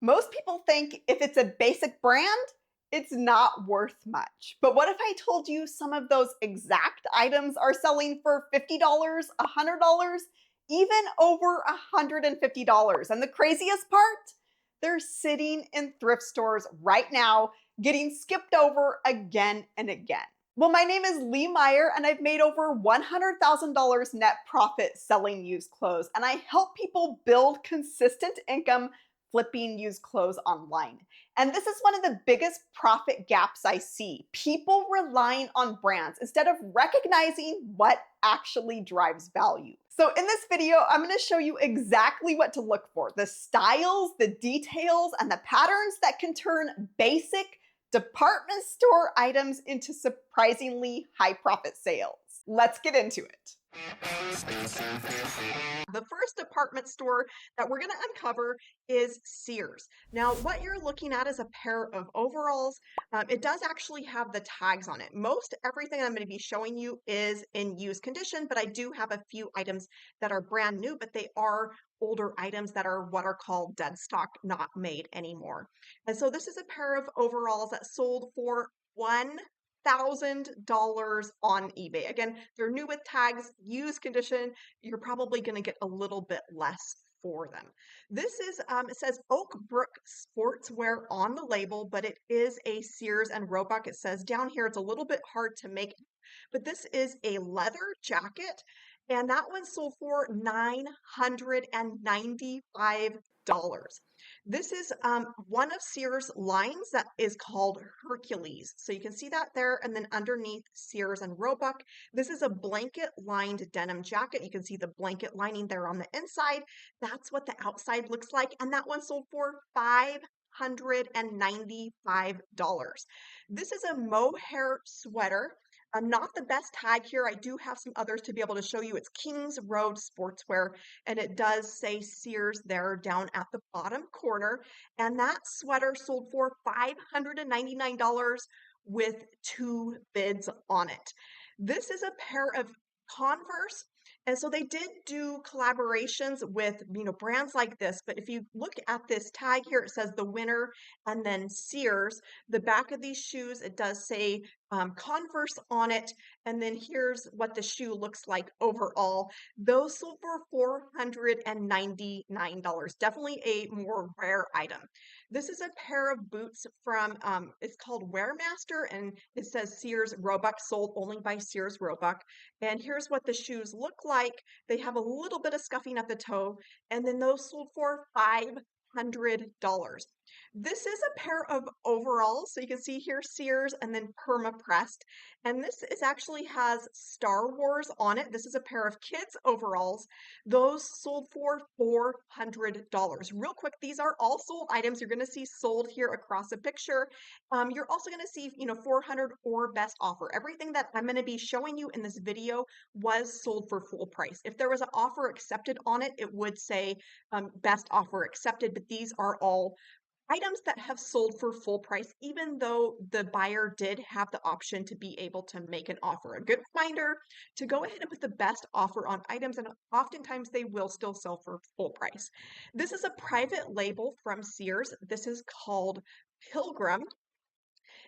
Most people think if it's a basic brand, it's not worth much. But what if I told you some of those exact items are selling for $50, $100, even over $150? And the craziest part? They're sitting in thrift stores right now, getting skipped over again and again. Well, my name is LeeMeier, and I've made over $100,000 net profit selling used clothes. And I help people build consistent income flipping used clothes online. And this is one of the biggest profit gaps I see. People relying on brands instead of recognizing what actually drives value. So in this video, I'm going to show you exactly what to look for, the styles, the details, and the patterns that can turn basic department store items into surprisingly high profit sales. Let's get into it. The first department store that we're going to uncover is Sears. Now, what you're looking at is a pair of overalls. It does actually have the tags on it. Most everything I'm going to be showing you is in used condition, but I do have a few items that are brand new, but they are older items that are what are called dead stock, not made anymore. And so this is a pair of overalls that sold for $1,000 on eBay. Again, they're new with tags, used condition. You're probably going to get a little bit less for them. This is, it says Oak Brook Sportswear on the label, but it is a Sears and Roebuck. It says down here, it's a little bit hard to make, but this is a leather jacket, and that one sold for $995. This is one of Sears' lines that is called Hercules. So you can see that there, and then underneath Sears and Roebuck. This is a blanket lined denim jacket. You can see the blanket lining there on the inside. That's what the outside looks like, and that one sold for $595. This is a mohair sweater. Not the best tag here. I do have some others to be able to show you. It's Kings Road Sportswear, and it does say Sears there down at the bottom corner. And that sweater sold for $599 with two bids on it. This is a pair of Converse. And so they did do collaborations with, brands like this. But if you look at this tag here, it says the winner and then Sears. The back of these shoes, it does say Converse on it. And then here's what the shoe looks like overall. Those sold for $499. Definitely a more rare item. This is a pair of boots from, it's called Wearmaster, and it says Sears Roebuck, sold only by Sears Roebuck. And here's what the shoes look like. They have a little bit of scuffing at the toe, and then those sold for $500. This is a pair of overalls. So you can see here Sears and then perma pressed. And this is actually has Star Wars on it. This is a pair of kids overalls. Those sold for $400. Real quick, these are all sold items. You're going to see sold here across the picture. You're also going to see, 400 or best offer. Everything that I'm going to be showing you in this video was sold for full price. If there was an offer accepted on it, it would say best offer accepted, but these are all items that have sold for full price, even though the buyer did have the option to be able to make an offer. A good reminder to go ahead and put the best offer on items, and oftentimes they will still sell for full price. This is a private label from Sears. This is called Pilgrim.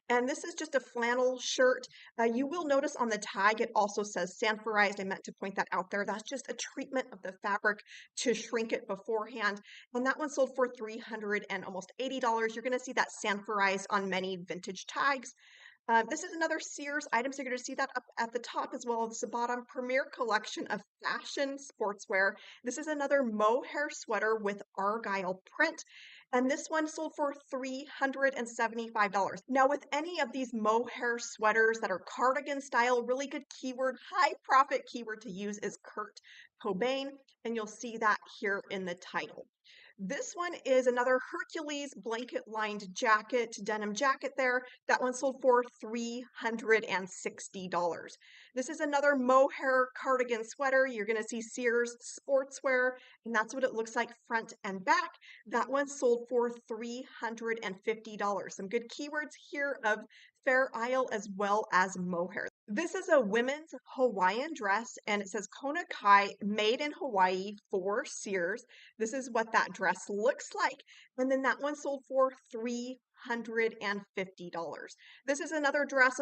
And this is just a flannel shirt. You will notice on the tag, it also says sanforized. I meant to point that out there. That's just a treatment of the fabric to shrink it beforehand. And that one sold for $300 and almost $80. You're going to see that sanforized on many vintage tags. This is another Sears item, so you're going to see that up at the top as well as the bottom. Premier collection of fashion sportswear. This is another mohair sweater with argyle print, and this one sold for $375. Now, with any of these mohair sweaters that are cardigan style, really good keyword, high profit keyword to use is Kurt Cobain, and you'll see that here in the title. This one is another Hercules blanket lined jacket, denim jacket there. That one sold for $360. This is another mohair cardigan sweater. You're going to see Sears Sportswear, and that's what it looks like front and back. That one sold for $350. Some good keywords here of Fair Isle as well as mohair. This is a women's Hawaiian dress and it says Kona Kai made in Hawaii for Sears. This is what that dress looks like. And then that one sold for $350. This is another dress.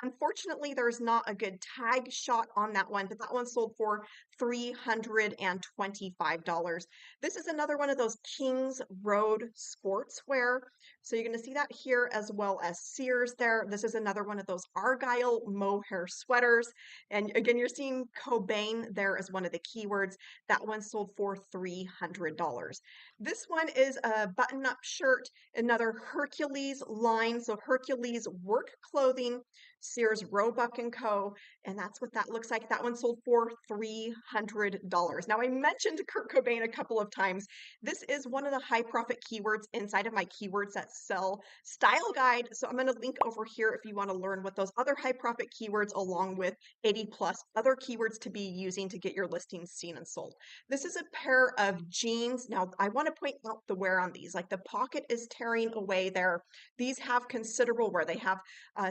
Unfortunately, there's not a good tag shot on that one, but that one sold for $325. This is another one of those Kings Road sportswear. So you're going to see that here as well as Sears there. This is another one of those Argyle mohair sweaters. And again, you're seeing Cobain there as one of the keywords. That one sold for $300. This one is a button-up shirt, another Hercules line. So Hercules work clothing, Sears Roebuck & Co. And that's what that looks like. That one sold for $300. Now, I mentioned Kurt Cobain a couple of times. This is one of the high profit keywords inside of my keywords that sell style guide. So I'm going to link over here if you want to learn what those other high profit keywords along with 80 plus other keywords to be using to get your listings seen and sold. This is a pair of jeans. Now I want to point out the wear on these, like the pocket is tearing away there. These have considerable wear. They have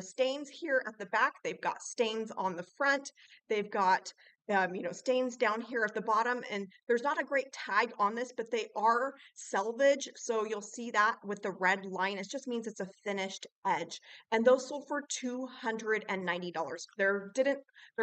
stains here at the back. They've got stains on the front. They've got stains down here at the bottom, and there's not a great tag on this, but they are selvage. So you'll see that with the red line, it just means it's a finished edge. And those sold for $290. There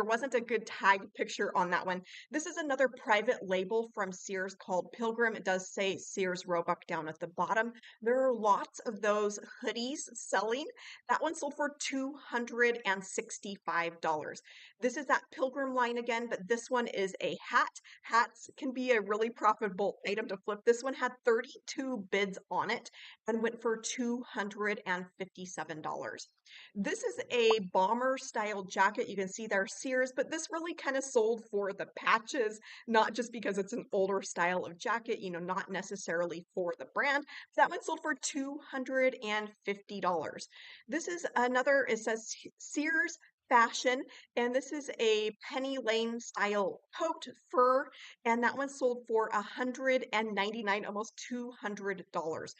wasn't a good tag picture on that one. This is another private label from Sears called Pilgrim. It does say Sears Roebuck down at the bottom. There are lots of those hoodies selling. That one sold for $265. This is that Pilgrim line again, but this one is a hat. Hats can be a really profitable item to flip. This one had 32 bids on it and went for $257. This is a bomber style jacket. You can see there Sears, but this really kind of sold for the patches, not just because it's an older style of jacket, not necessarily for the brand. That one sold for $250. This is another, it says Sears Fashion, and this is a Penny Lane style coat fur, and that one sold for $199, almost $200.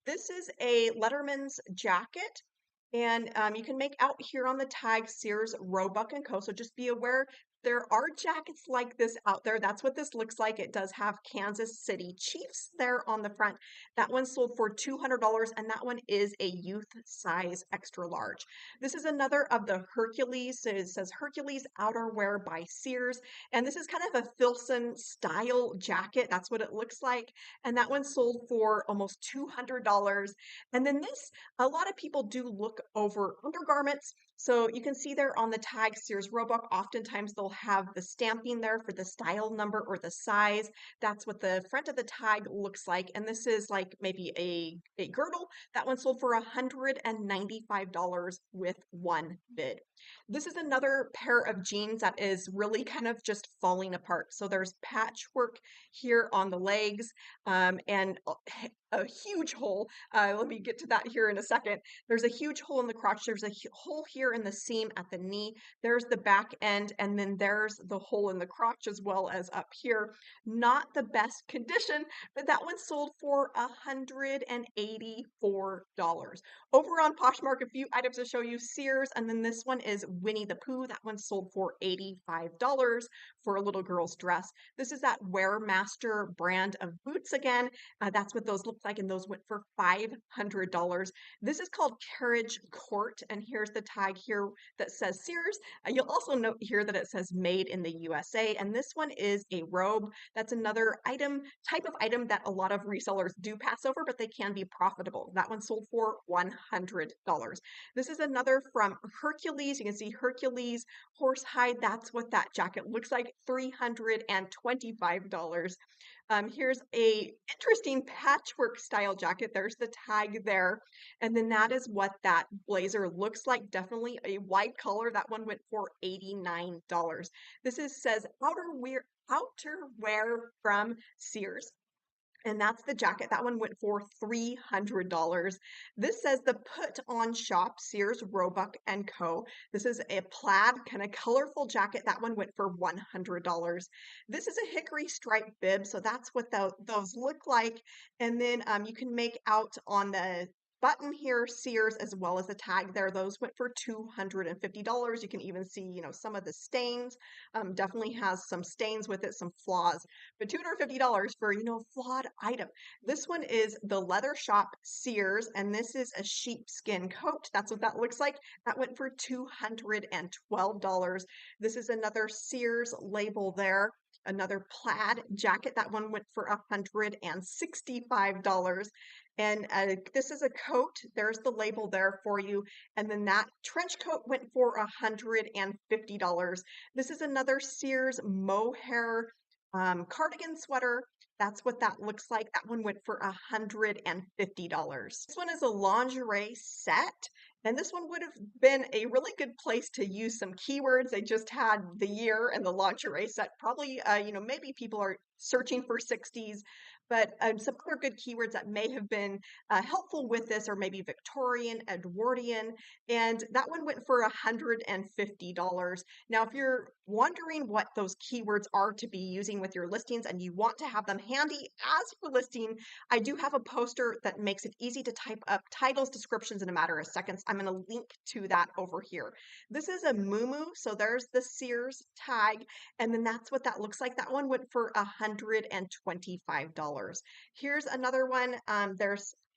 This is a Letterman's jacket, and you can make out here on the tag Sears Roebuck & Co. So just be aware there are jackets like this out there. That's what this looks like. It does have Kansas City Chiefs there on the front. That one sold for $200, and that one is a youth size extra large. This is another of the Hercules. So it says Hercules outerwear by Sears, and this is kind of a Filson style jacket. That's what it looks like, and that one sold for almost $200. And then this, a lot of people do look over undergarments. So you can see there on the tag Sears Roebuck, oftentimes they'll have the stamping there for the style number or the size. That's what the front of the tag looks like. And this is like maybe a girdle. That one sold for $195 with one bid. This is another pair of jeans that is really kind of just falling apart. So there's patchwork here on the legs and a huge hole. Let me get to that here in a second. There's a huge hole in the crotch. There's a hole here in the seam at the knee. There's the back end, and then there's the hole in the crotch as well as up here. Not the best condition, but that one sold for $184. Over on Poshmark, a few items to show you. Sears, and then this one is Winnie the Pooh. That one sold for $85 for a little girl's dress. This is that Wear Master brand of boots again. That's what those look like, and those went for $500. This is called Carriage Court, and here's the tag here that says Sears. You'll also note here that it says made in the USA, and this one is a robe. That's another type of item that a lot of resellers do pass over, but they can be profitable. That one sold for $100. This is another from Hercules. You can see Hercules horsehide. That's what that jacket looks like, $325. Here's a interesting patchwork style jacket. There's the tag there. And then that is what that blazer looks like. Definitely a white color. That one went for $89. This says outerwear from Sears. And that's the jacket. That one went for $300. This says the Put On Shop, Sears Roebuck & Co. This is a plaid kind of colorful jacket. That one went for $100. This is a hickory stripe bib. So that's what those look like. And then you can make out on the button here, Sears, as well as the tag there. Those went for $250. You can even see, some of the stains. Definitely has some stains with it, some flaws, but $250 for, flawed item. This one is the Leather Shop Sears, and this is a sheepskin coat. That's what that looks like. That went for $212. This is another Sears label there. Another plaid jacket. That one went for $165. And this is a coat. There's the label there for you. And then that trench coat went for $150. This is another Sears mohair cardigan sweater. That's what that looks like. That one went for $150. This one is a lingerie set. And this one would have been a really good place to use some keywords. They just had the year and the lingerie set. Probably, maybe people are searching for 60s, but some other good keywords that may have been helpful with this are maybe Victorian, Edwardian, and that one went for $150. Now, if you're wondering what those keywords are to be using with your listings and you want to have them handy as your listing, I do have a poster that makes it easy to type up titles, descriptions in a matter of seconds. I'm going to link to that over here. This is a muumuu, so there's the Sears tag, and then that's what that looks like. That one went for $125. Here's another one.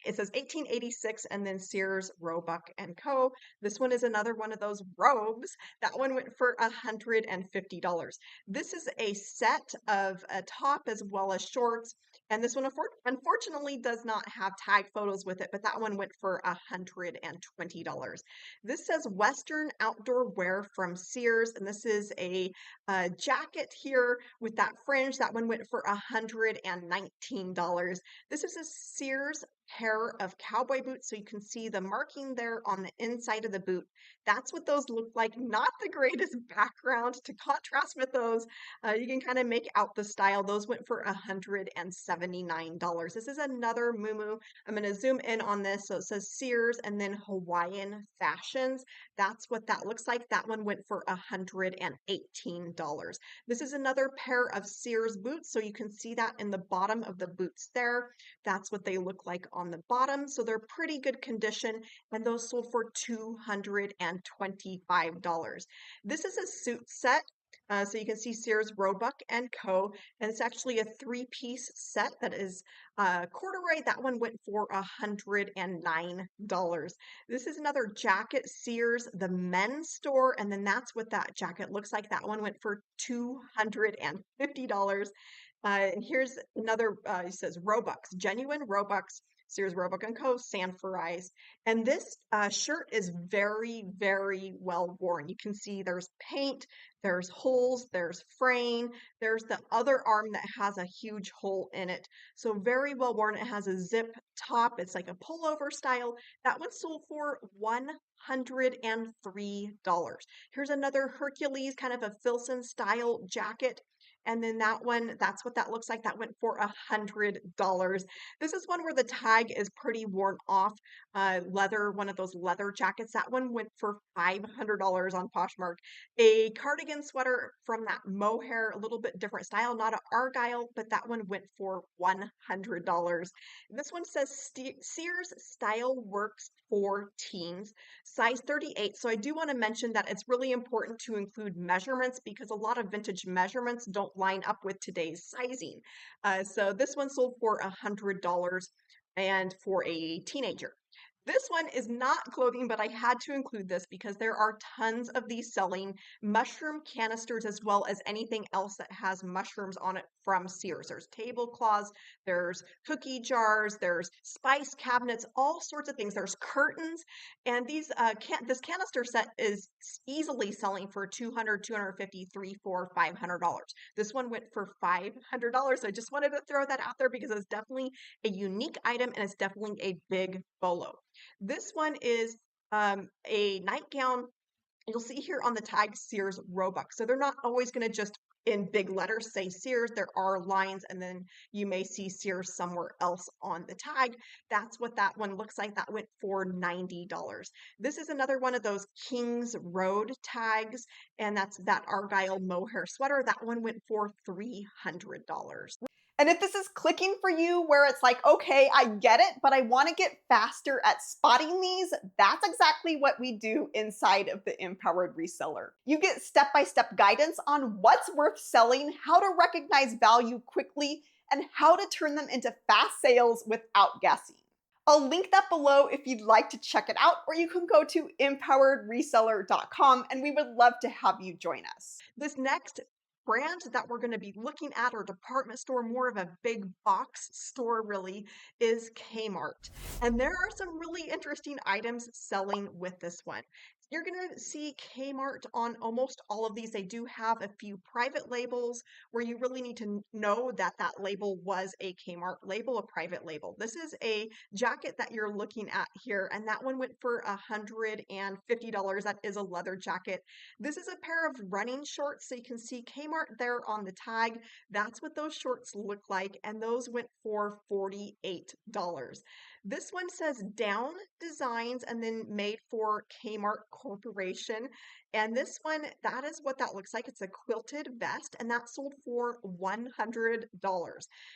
It says 1886 and then Sears, Roebuck and Co. This one is another one of those robes. That one went for $150. This is a set of a top as well as shorts. And this one unfortunately does not have tag photos with it, but that one went for $120. This says Western Outdoor Wear from Sears, and this is a jacket here with that fringe. That one went for $119. This is a Sears pair of cowboy boots, so you can see the marking there on the inside of the boot. That's what those look like. Not the greatest background to contrast with those. You can kind of make out the style. Those went for $179. This is another muumuu. I'm going to zoom in on this. So it says Sears and then Hawaiian Fashions. That's what that looks like. That one went for $118. This is another pair of Sears boots. So you can see that in the bottom of the boots there. That's what they look like on the bottom. So they're pretty good condition, and those sold for $225. This is a suit set. So you can see Sears, Roebuck and Co. And it's actually a three-piece set that is corduroy. That one went for $109. This is another jacket, Sears, the men's store. And then that's what that jacket looks like. That one went for $250. And here's another, it says Roebucks, genuine Roebucks, Sears, Roebuck & Co., Sanforized. And this shirt is very, very well worn. You can see there's paint, there's holes, there's fraying, there's the other arm that has a huge hole in it. So very well worn. It has a zip top. It's like a pullover style. That one sold for $103. Here's another Hercules, kind of a Filson style jacket. And then that one, that's what that looks like. That went for $100. This is one where the tag is pretty worn off. Leather, one of those leather jackets. That one went for $500 on Poshmark. A cardigan sweater from that mohair, a little bit different style, not an argyle, but that one went for $100. This one says Sears Style Works for Teens, size 38. So I do want to mention that it's really important to include measurements because a lot of vintage measurements don't line up with today's sizing. So this one sold for $100 and for a teenager. This one is not clothing, but I had to include this because there are tons of these selling mushroom canisters as well as anything else that has mushrooms on it from Sears. There's tablecloths, there's cookie jars, there's spice cabinets, all sorts of things. There's curtains, and these this canister set is easily selling for $200, $250, $300, $400, $500. This one went for $500. So I just wanted to throw that out there because it's definitely a unique item and it's definitely a big bolo. This one is a nightgown. You'll see here on the tag Sears Roebuck. So they're not always going to just in big letters say Sears. There are lines, and then you may see Sears somewhere else on the tag. That's what that one looks like. That went for $90. This is another one of those Kings Road tags, and that's that argyle mohair sweater. That one went for $300. And if this is clicking for you where it's like, okay, I get it, but I want to get faster at spotting these, that's exactly what we do inside of the Empowered Reseller. You get step by step guidance on what's worth selling, how to recognize value quickly, and how to turn them into fast sales without guessing. I'll link that below if you'd like to check it out, or you can go to empoweredreseller.com and we would love to have you join us. This next brand that we're going to be looking at, or department store, more of a big box store really, is Kmart. And there are some really interesting items selling with this one. You're going to see Kmart on almost all of these. They do have a few private labels where you really need to know that that label was a Kmart label, a private label. This is a jacket that you're looking at here, and that one went for $150. That is a leather jacket. This is a pair of running shorts. So you can see Kmart there on the tag. That's what those shorts look like. And those went for $48. This one says Down Designs and then made for Kmart Corporation. And this one, that is what that looks like. It's a quilted vest, and that sold for $100.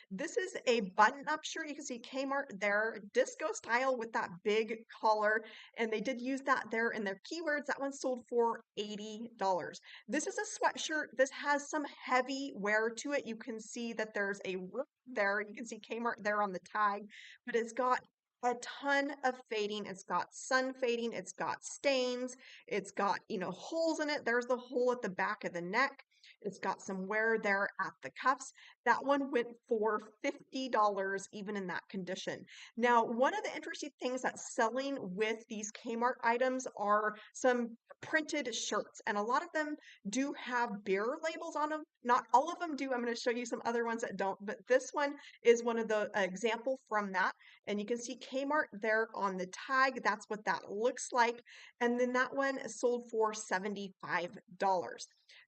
This is a button-up shirt. You can see Kmart there, disco style with that big collar, and they did use that there in their keywords. That one sold for $80. This is a sweatshirt. This has some heavy wear to it. You can see that there's a rip there. You can see Kmart there on the tag, but it's got a ton of fading. It's got sun fading. It's got stains. It's got, holes in it. There's the hole at the back of the neck. It's got some wear there at the cuffs. That one went for $50 even in that condition. Now, one of the interesting things that's selling with these Kmart items are some printed shirts, and a lot of them do have beer labels on them. Not all of them do. I'm going to show you some other ones that don't, but this one is one of the example from that. And you can see Kmart there on the tag. That's what that looks like. And then that one sold for $75.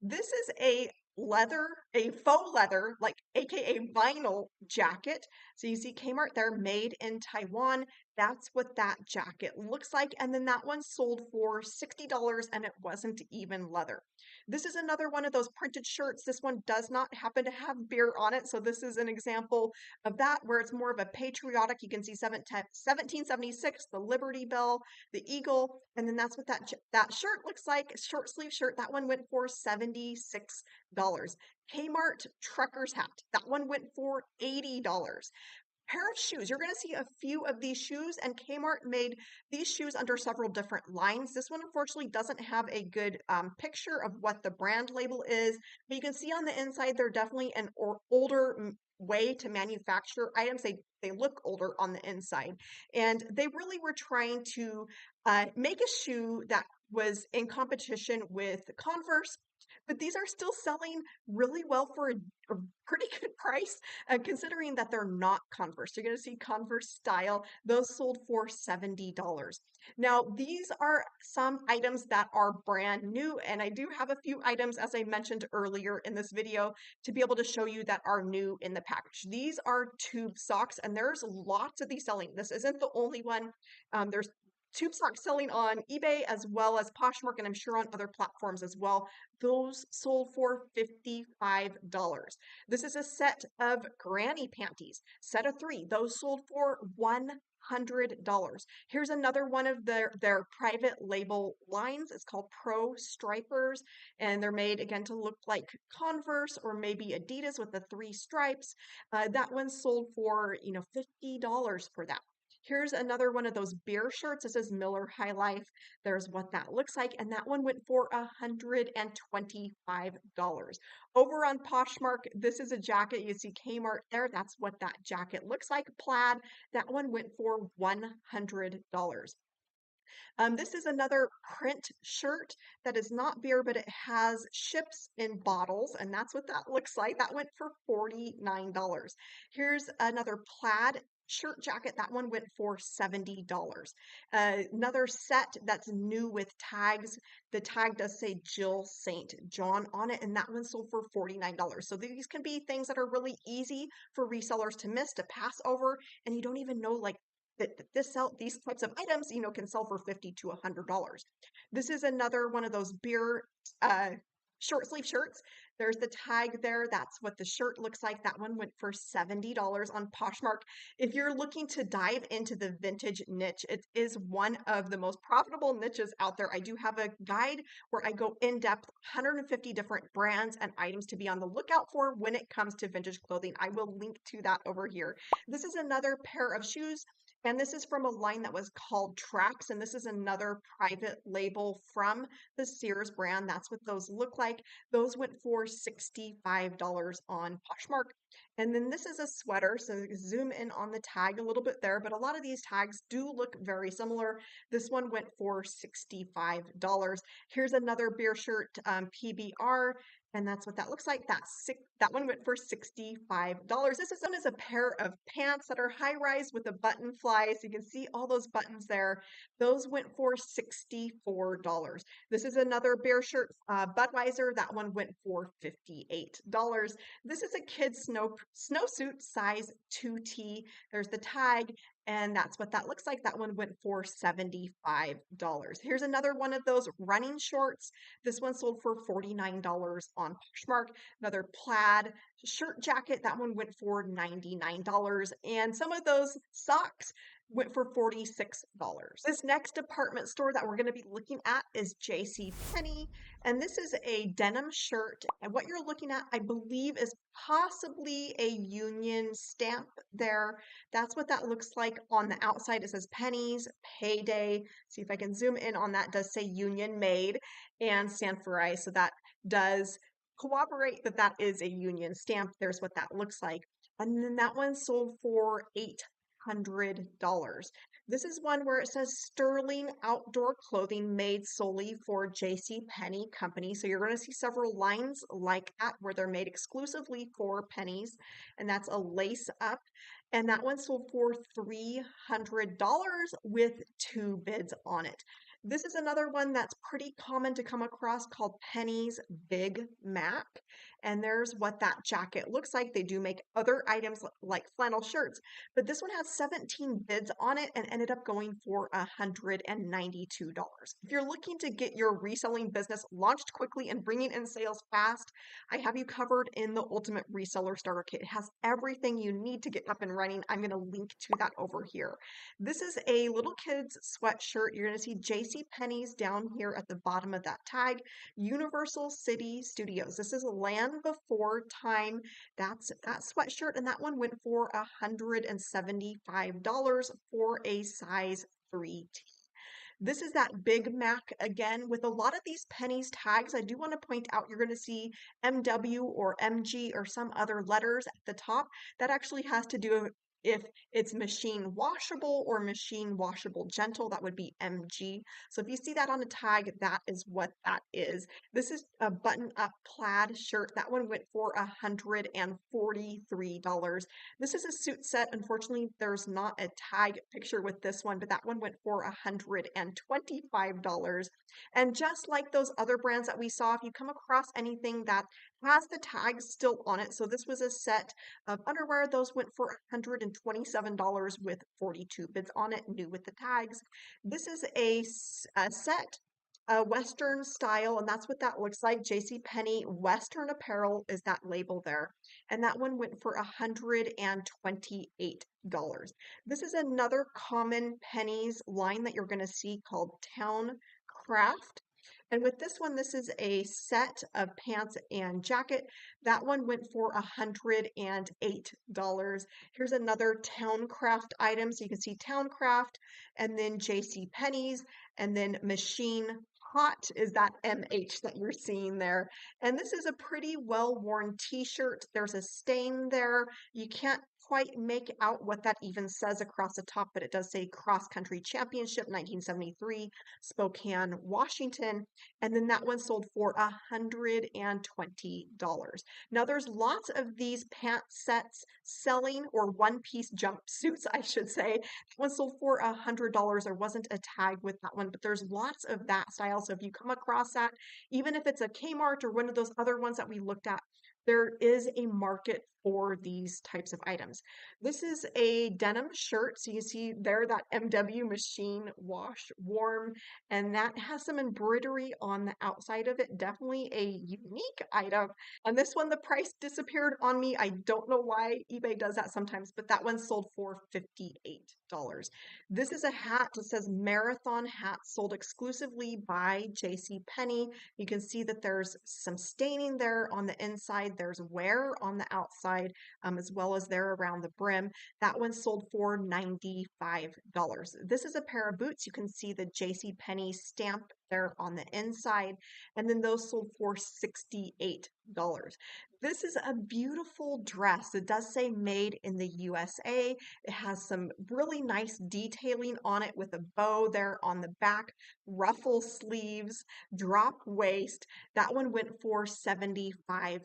This is a faux leather, like AKA vinyl jacket. So you see Kmart there, made in Taiwan. That's what that jacket looks like. And then that one sold for $60 and it wasn't even leather. This is another one of those printed shirts. This one does not happen to have beer on it. So this is an example of that where it's more of a patriotic. You can see 1776, the Liberty Bell, the Eagle, and then that's what that shirt looks like. Short sleeve shirt. That one went for $76. Kmart trucker's hat. That one went for $80. Pair of shoes. You're going to see a few of these shoes, and Kmart made these shoes under several different lines. This one, unfortunately, doesn't have a good picture of what the brand label is, but you can see on the inside they're definitely an older way to manufacture items. They look older on the inside, and they really were trying to make a shoe that was in competition with Converse, but these are still selling really well for a pretty good price, considering that they're not Converse. You're going to see Converse style. Those sold for $70. Now, these are some items that are brand new, and I do have a few items, as I mentioned earlier in this video, to be able to show you that are new in the package. These are tube socks, and there's lots of these selling. This isn't the only one. There's tube socks selling on eBay as well as Poshmark, and I'm sure on other platforms as well. Those sold for $55. This is a set of granny panties, set of three. Those sold for $100. Here's another one of their private label lines. It's called Pro Stripers, and they're made again to look like Converse or maybe Adidas with the three stripes. That one sold for $50 for that. Here's another one of those beer shirts. This is Miller High Life. There's what that looks like. And that one went for $125. Over on Poshmark, this is a jacket. You see Kmart there. That's what that jacket looks like. Plaid. That one went for $100. This is another print shirt that is not beer, but it has ships in bottles, and that's what that looks like. That went for $49. Here's another plaid shirt jacket. That one went for $70. Another set that's new with tags. The tag does say Jill St. John on it, and that one sold for $49. So these can be things that are really easy for resellers to miss, to pass over, and you don't even know like that these types of items, can sell for $50 to $100. This is another one of those beer short sleeve shirts. There's the tag there. That's what the shirt looks like. That one went for $70 on Poshmark. If you're looking to dive into the vintage niche, it is one of the most profitable niches out there. I do have a guide where I go in depth, 150 different brands and items to be on the lookout for when it comes to vintage clothing. I will link to that over here. This is another pair of shoes. And this is from a line that was called Tracks. And this is another private label from the Sears brand. That's what those look like. Those went for $65 on Poshmark. And then this is a sweater. So zoom in on the tag a little bit there, but a lot of these tags do look very similar. This one went for $65. Here's another beer shirt, PBR. And that's what that looks like. That one went for $65. This is one is a pair of pants that are high rise with a button fly. So you can see all those buttons there. Those went for $64. This is another bear shirt, Budweiser. That one went for $58. This is a kid's snowsuit size 2T. There's the tag. And that's what that looks like. That one went for $75. Here's another one of those running shorts. This one sold for $49 on Poshmark. Another plaid shirt jacket. That one went for $99. And some of those socks went for $46. This next department store that we're going to be looking at is J.C. Penney, and this is a denim shirt. And what you're looking at, I believe, is possibly a union stamp there. That's what that looks like on the outside. It says Pennies, Payday. See if I can zoom in on that. It does say union made and stand for I. So that does corroborate that that is a union stamp. There's what that looks like. And then that one sold for $800. This is one where it says Sterling Outdoor Clothing made solely for J.C. Penney Company. So you're going to see several lines like that where they're made exclusively for pennies. And that's a lace up. And that one sold for $300 with 2 bids on it. This is another one that's pretty common to come across called Penny's Big Mac. And there's what that jacket looks like. They do make other items like flannel shirts, but this one has 17 bids on it and ended up going for $192. If you're looking to get your reselling business launched quickly and bringing in sales fast, I have you covered in the Ultimate Reseller Starter Kit. It has everything you need to get up and running. I'm going to link to that over here. This is a little kid's sweatshirt. You're going to see J.C. Penney's down here at the bottom of that tag. Universal City Studios. This is Land Before Time. That's that sweatshirt, and that one went for $175 for a size 3T. This is that Big Mac again with a lot of these pennies tags. I do want to point out you're going to see MW or MG or some other letters at the top. That actually has to do if it's machine washable or machine washable gentle, that would be MG. So if you see that on a tag, that is what that is. This is a button up plaid shirt. That one went for $143. This is a suit set. Unfortunately, there's not a tag picture with this one, but that one went for $125. And just like those other brands that we saw, if you come across anything that has the tags still on it, so this was a set of underwear, those went for $127 with 42 bids on it, new with the tags. This is a set, a Western style, and that's what that looks like. J.C. Penney Western Apparel is that label there. And that one went for $128. This is another common pennies line that you're going to see called Town Craft. And with this one, this is a set of pants and jacket. That one went for $108. Here's another Towncraft item. So you can see Towncraft and then J.C. Penney's and then Machine Hot is that MH that you're seeing there. And this is a pretty well-worn t-shirt. There's a stain there. You can't quite make out what that even says across the top, but it does say Cross Country Championship 1973, Spokane, Washington. And then that one sold for $120. Now there's lots of these pant sets selling, or one-piece jumpsuits, I should say. That one sold for $100. There wasn't a tag with that one, but there's lots of that style. So if you come across that, even if it's a Kmart or one of those other ones that we looked at, there is a market for these types of items. This is a denim shirt. So you see there that MW machine wash warm, and that has some embroidery on the outside of it. Definitely a unique item. And this one, the price disappeared on me. I don't know why eBay does that sometimes, but that one sold for $58. This is a hat that says Marathon Hat, sold exclusively by J.C. Penney. You can see that there's some staining there on the inside. There's wear on the outside, as well as there around the brim. That one sold for $95. This is a pair of boots. You can see the J.C. Penney stamp there on the inside, and then those sold for $68. This is a beautiful dress. It does say made in the USA. It has some really nice detailing on it with a bow there on the back, ruffle sleeves, drop waist. That one went for $75.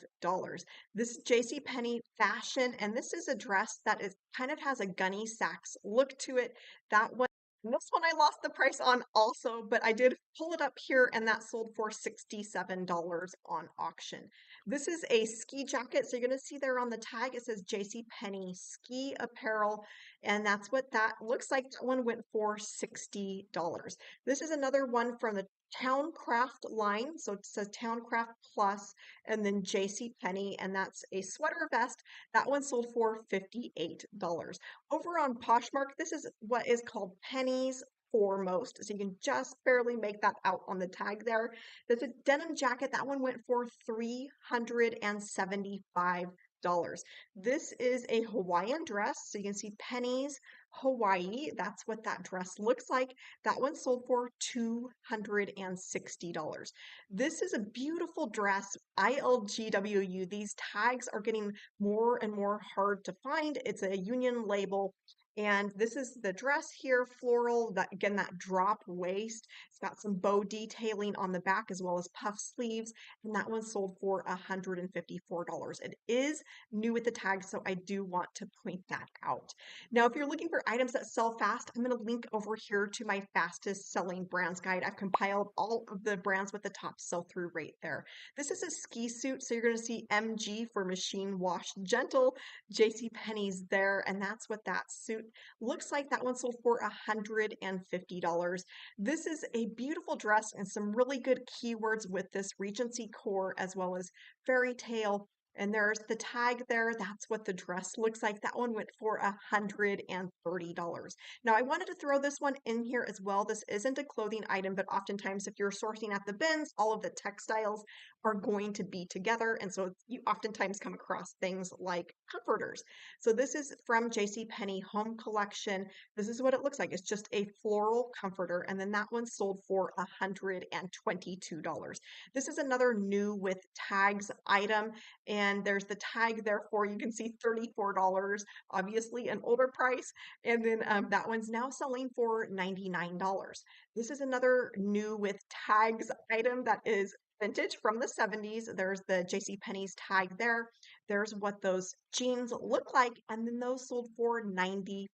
This is JCPenney fashion, and this is a dress that is kind of has a Gunny Sacks look to it. That one and this one I lost the price on also, but I did pull it up here and that sold for $67 on auction. This is a ski jacket. So you're going to see there on the tag, it says JCPenney ski apparel. And that's what that looks like. That one went for $60. This is another one from the Towncraft line. So it says Towncraft Plus and then JCPenney. And that's a sweater vest. That one sold for $58. Over on Poshmark, this is what is called Penny's Foremost. So you can just barely make that out on the tag there. There's a denim jacket. That one went for $375. This is a Hawaiian dress. So you can see Penny's Hawaii. That's what that dress looks like. That one sold for $260. This is a beautiful dress, ILGWU. These tags are getting more and more hard to find. It's a union label. And this is the dress here, floral, that again, that drop waist. It's got some bow detailing on the back as well as puff sleeves. And that one sold for $154. It is new with the tag, so I do want to point that out. Now, if you're looking for items that sell fast, I'm going to link over here to my fastest selling brands guide. I've compiled all of the brands with the top sell-through rate there. This is a ski suit, so you're going to see MG for machine wash gentle, JCPenney's there, and that's what that suit looks like. That one sold for $150. This is a beautiful dress and some really good keywords with this Regency core as well as fairy tale. And there's the tag there. That's what the dress looks like. That one went for $130. Now, I wanted to throw this one in here as well. This isn't a clothing item, but oftentimes if you're sourcing at the bins, all of the textiles are going to be together. And so you oftentimes come across things like comforters. So this is from JCPenney Home Collection. This is what it looks like. It's just a floral comforter. And then that one sold for $122. This is another new with tags item. And there's the tag there for, you can see $34, obviously an older price. And then that one's now selling for $99. This is another new with tags item that is vintage from the 70s. There's the JCPenney's tag there. There's what those jeans look like. And then those sold for $95.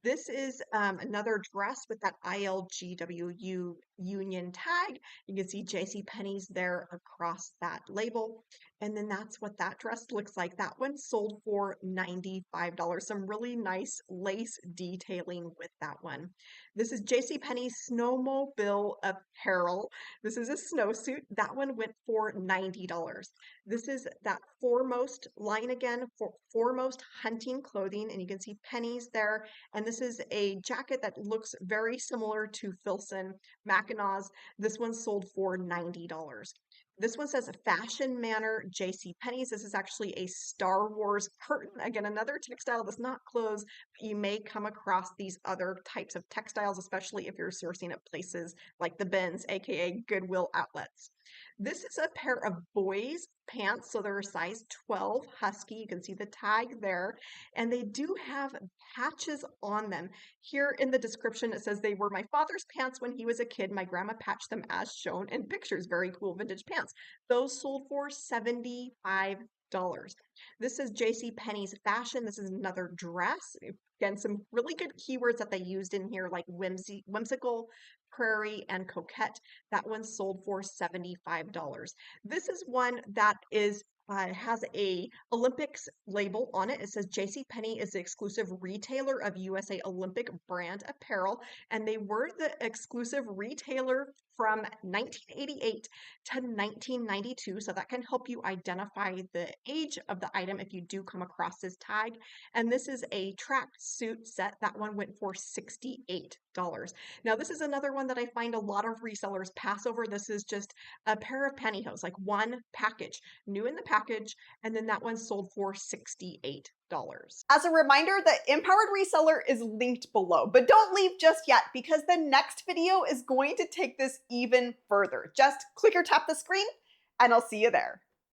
This is another dress with that ILGWU union tag. You can see JCPenney's there across that label. And then that's what that dress looks like. That one sold for $95. Some really nice lace detailing with that one. This is JCPenney's Snowmobile Apparel. This is a snowsuit. That one went for $90. This is that Foremost line again, for Foremost hunting clothing. And you can see Penny's there. And this is a jacket that looks very similar to Filson Mackinaw's. This one sold for $90. This one says Fashion Manor JCPenney's. This is actually a Star Wars curtain. Again, another textile that's not clothes, but you may come across these other types of textiles, especially if you're sourcing at places like the bins, aka Goodwill outlets. This is a pair of boys' pants, so they're a size 12 husky. You can see the tag there, and they do have patches on them. Here in the description, it says they were my father's pants when he was a kid. My grandma patched them as shown in pictures. Very cool vintage pants. Those sold for $75. This is JCPenney's fashion. This is another dress. Again, some really good keywords that they used in here, like whimsical, prairie, and coquette. That one sold for $75. This is one that is It has a Olympics label on it. It says J.C. Penney is the exclusive retailer of USA Olympic brand apparel, and they were the exclusive retailer from 1988 to 1992. So that can help you identify the age of the item if you do come across this tag. And this is a track suit set. That one went for $68. Now, this is another one that I find a lot of resellers pass over. This is just a pair of pantyhose, like one package, new in the package, and then that one sold for $68. As a reminder, the Empowered Reseller is linked below, but don't leave just yet because the next video is going to take this even further. Just click or tap the screen and I'll see you there.